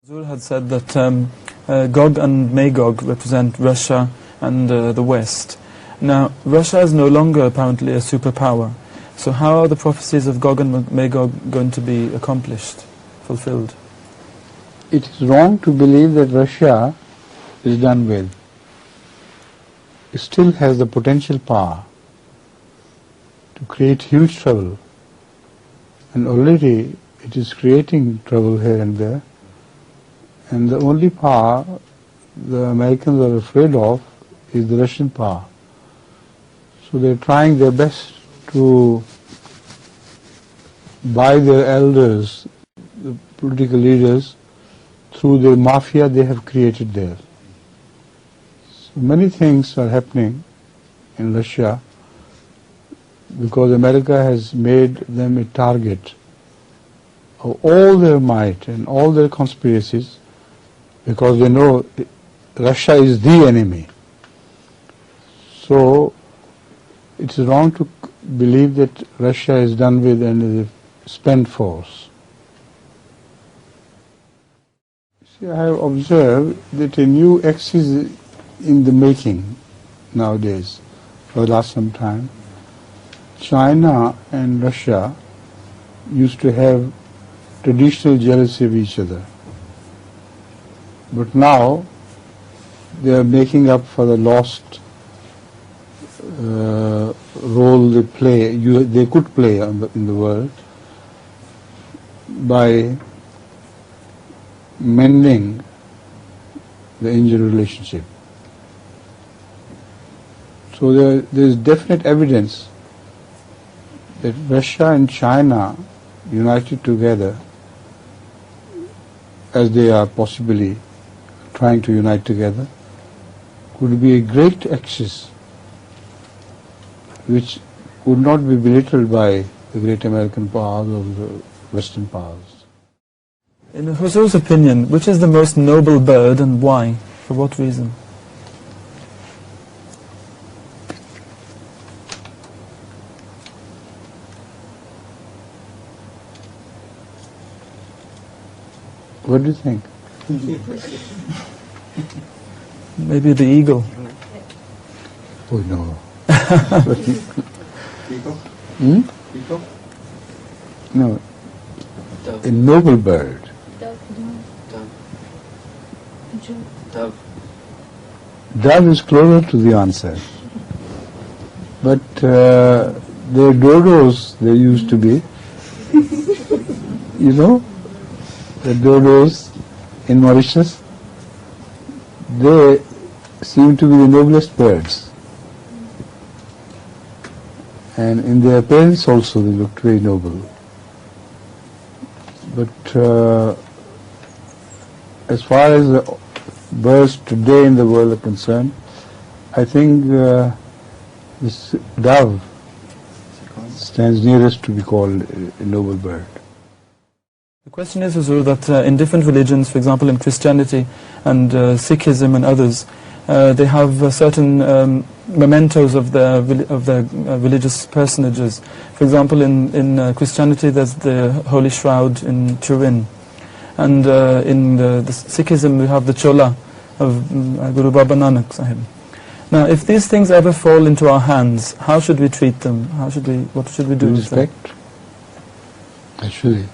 Hazrat had said that Gog and Magog represent Russia and the West. Now, Russia is no longer apparently a superpower. So how are the prophecies of Gog and Magog going to be accomplished, fulfilled? It is wrong to believe that Russia is done with. It still has the potential power to create huge trouble. And already it is creating trouble here and there. And the only power the Americans are afraid of is the Russian power. So they're trying their best to buy their elders, the political leaders, through the mafia they have created there. So many things are happening in Russia because America has made them a target of all their might and all their conspiracies, because they know Russia is the enemy. So it is wrong to believe that Russia is done with and is a spent force. See, I have observed that a new axis is in the making nowadays for the last some time. China and Russia used to have traditional jealousy of each other. But now they are making up for the lost role they could play in the world by mending the injured relationship. So there is definite evidence that Russia and China united together, as they are possibly trying to unite together, could be a great axis which would not be belittled by the great American powers or the Western powers. In Huzur's opinion, which is the most noble bird and why? For what reason? What do you think? Maybe the eagle. Oh no. Peacock? Peacock? No. Dove. A noble bird. Dove. Dove. Dove is closer to the answer. But the dodos, there used to be, you know, the dodos in Mauritius, they seem to be the noblest birds. And in their appearance also they looked very noble. But as far as the birds today in the world are concerned, I think this dove stands nearest to be called a noble bird. The question is, Huzur, that in different religions, for example in Christianity and Sikhism and others, they have certain mementos of their religious personages. For example, in Christianity there's the Holy Shroud in Turin, and in the Sikhism we have the Chola of Guru Baba Nanak Sahib. Now, if these things ever fall into our hands, how should we treat them? What should we do with them? Respect. Actually.